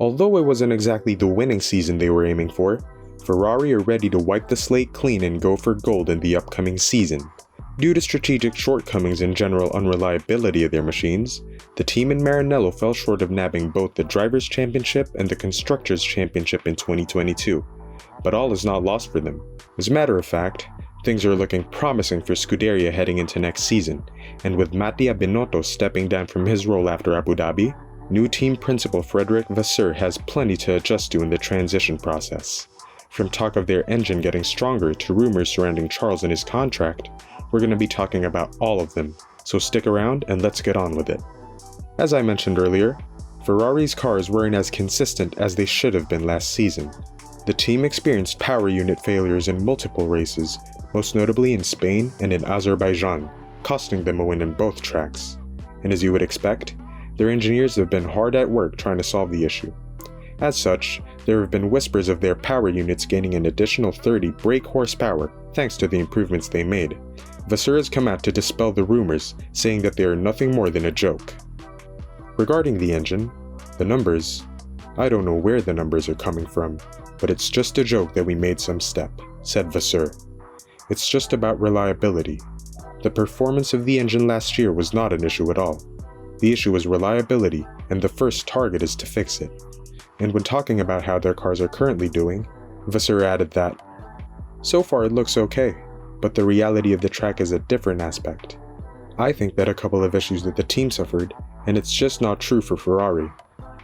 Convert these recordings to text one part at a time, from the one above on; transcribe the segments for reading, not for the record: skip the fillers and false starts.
Although it wasn't exactly the winning season they were aiming for, Ferrari are ready to wipe the slate clean and go for gold in the upcoming season. Due to strategic shortcomings and general unreliability of their machines, the team in Maranello fell short of nabbing both the Drivers' Championship and the Constructors' Championship in 2022. But all is not lost for them. As a matter of fact, things are looking promising for Scuderia heading into next season, and with Mattia Binotto stepping down from his role after Abu Dhabi, new team principal Frederic Vasseur has plenty to adjust to in the transition process. From talk of their engine getting stronger to rumors surrounding Charles and his contract, we're going to be talking about all of them, so stick around and let's get on with it. As I mentioned earlier, Ferrari's cars weren't as consistent as they should have been last season. The team experienced power unit failures in multiple races, most notably in Spain and in Azerbaijan, costing them a win in both tracks. And as you would expect, their engineers have been hard at work trying to solve the issue. As such, there have been whispers of their power units gaining an additional 30 brake horsepower thanks to the improvements they made. Vasseur has come out to dispel the rumors, saying that they are nothing more than a joke. Regarding the engine, the numbers, I don't know where the numbers are coming from, but it's just a joke that we made some step, said Vasseur. It's just about reliability. The performance of the engine last year was not an issue at all. The issue is reliability, and the first target is to fix it. And when talking about how their cars are currently doing, Vasseur added that, so far it looks okay, but the reality of the track is a different aspect. I think that a couple of issues that the team suffered, and it's just not true for Ferrari.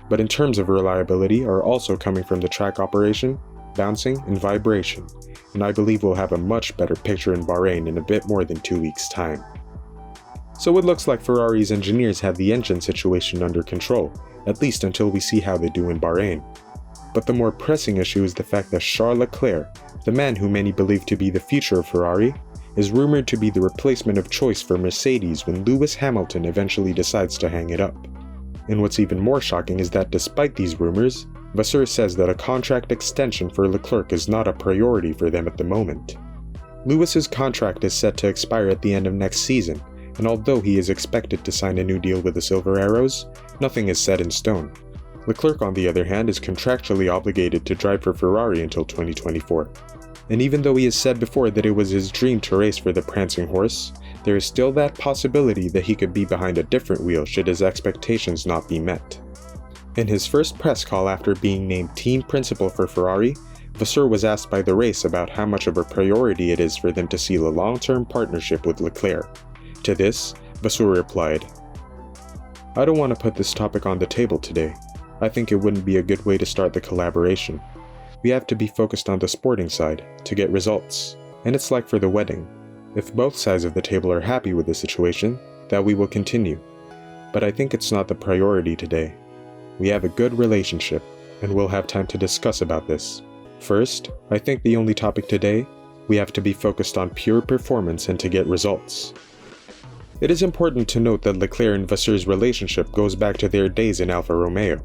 But in terms of reliability are also coming from the track operation, bouncing, and vibration, and I believe we'll have a much better picture in Bahrain in a bit more than 2 weeks' time. So it looks like Ferrari's engineers have the engine situation under control, at least until we see how they do in Bahrain. But the more pressing issue is the fact that Charles Leclerc, the man who many believe to be the future of Ferrari, is rumored to be the replacement of choice for Mercedes when Lewis Hamilton eventually decides to hang it up. And what's even more shocking is that despite these rumors, Vasseur says that a contract extension for Leclerc is not a priority for them at the moment. Lewis's contract is set to expire at the end of next season, and although he is expected to sign a new deal with the Silver Arrows, nothing is set in stone. Leclerc, on the other hand, is contractually obligated to drive for Ferrari until 2024. And even though he has said before that it was his dream to race for the prancing horse, there is still that possibility that he could be behind a different wheel should his expectations not be met. In his first press call after being named team principal for Ferrari, Vasseur was asked by the race about how much of a priority it is for them to seal a long-term partnership with Leclerc. To this, Vasseur replied, I don't want to put this topic on the table today. I think it wouldn't be a good way to start the collaboration. We have to be focused on the sporting side, to get results. And it's like for the wedding. If both sides of the table are happy with the situation, that we will continue. But I think it's not the priority today. We have a good relationship, and we'll have time to discuss about this. First, I think the only topic today, we have to be focused on pure performance and to get results. It is important to note that Leclerc and Vasseur's relationship goes back to their days in Alfa Romeo,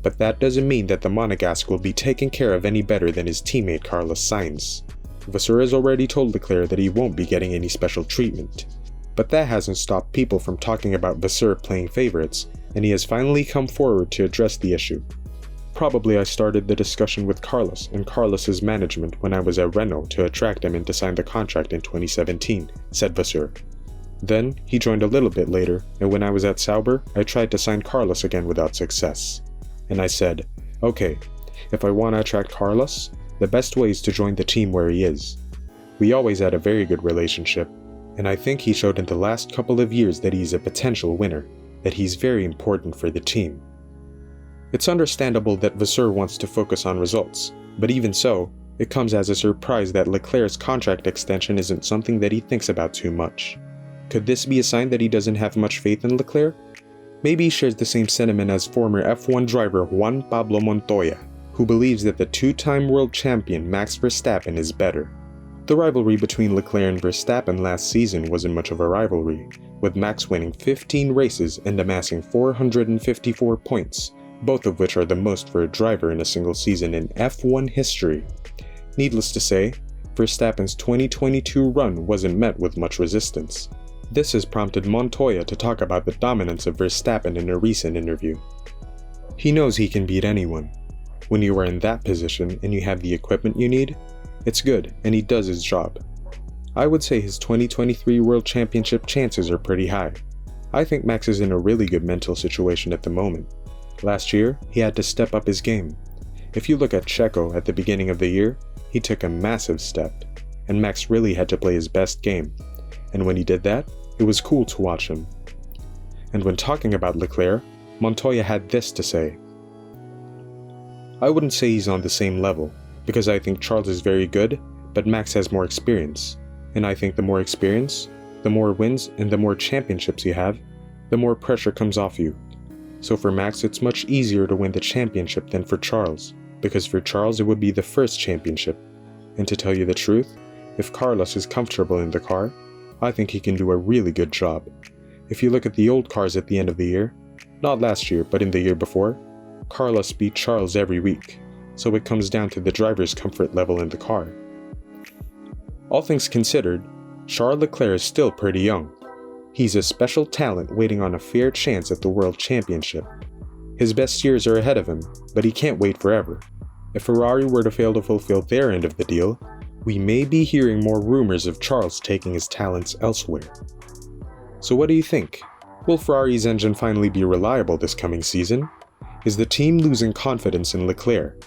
but that doesn't mean that the Monegasque will be taken care of any better than his teammate Carlos Sainz. Vasseur has already told Leclerc that he won't be getting any special treatment. But that hasn't stopped people from talking about Vasseur playing favorites, and he has finally come forward to address the issue. Probably I started the discussion with Carlos and Carlos's management when I was at Renault to attract him in to sign the contract in 2017, said Vasseur. Then, he joined a little bit later, and when I was at Sauber, I tried to sign Carlos again without success. And I said, okay, if I want to attract Carlos, the best way is to join the team where he is. We always had a very good relationship, and I think he showed in the last couple of years that he's a potential winner, that he's very important for the team. It's understandable that Vasseur wants to focus on results, but even so, it comes as a surprise that Leclerc's contract extension isn't something that he thinks about too much. Could this be a sign that he doesn't have much faith in Leclerc? Maybe he shares the same sentiment as former F1 driver Juan Pablo Montoya, who believes that the two-time world champion Max Verstappen is better. The rivalry between Leclerc and Verstappen last season wasn't much of a rivalry, with Max winning 15 races and amassing 454 points, both of which are the most for a driver in a single season in F1 history. Needless to say, Verstappen's 2022 run wasn't met with much resistance. This has prompted Montoya to talk about the dominance of Verstappen in a recent interview. He knows he can beat anyone. When you are in that position and you have the equipment you need, it's good and he does his job. I would say his 2023 World Championship chances are pretty high. I think Max is in a really good mental situation at the moment. Last year, he had to step up his game. If you look at Checo at the beginning of the year, he took a massive step, and Max really had to play his best game. And when he did that, it was cool to watch him. And when talking about Leclerc, Montoya had this to say. I wouldn't say he's on the same level, because I think Charles is very good, but Max has more experience. And I think the more experience, the more wins and the more championships you have, the more pressure comes off you. So for Max, it's much easier to win the championship than for Charles, because for Charles it would be the first championship. And to tell you the truth, if Carlos is comfortable in the car, I think he can do a really good job. If you look at the old cars at the end of the year, not last year but in the year before, Carlos beat Charles every week, so it comes down to the driver's comfort level in the car. All things considered, Charles Leclerc is still pretty young. He's a special talent waiting on a fair chance at the World Championship. His best years are ahead of him, but he can't wait forever. If Ferrari were to fail to fulfill their end of the deal, we may be hearing more rumors of Charles taking his talents elsewhere. So what do you think? Will Ferrari's engine finally be reliable this coming season? Is the team losing confidence in Leclerc?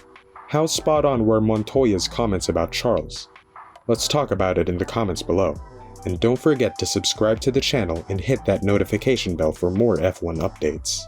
How spot on were Montoya's comments about Charles? Let's talk about it in the comments below. And don't forget to subscribe to the channel and hit that notification bell for more F1 updates.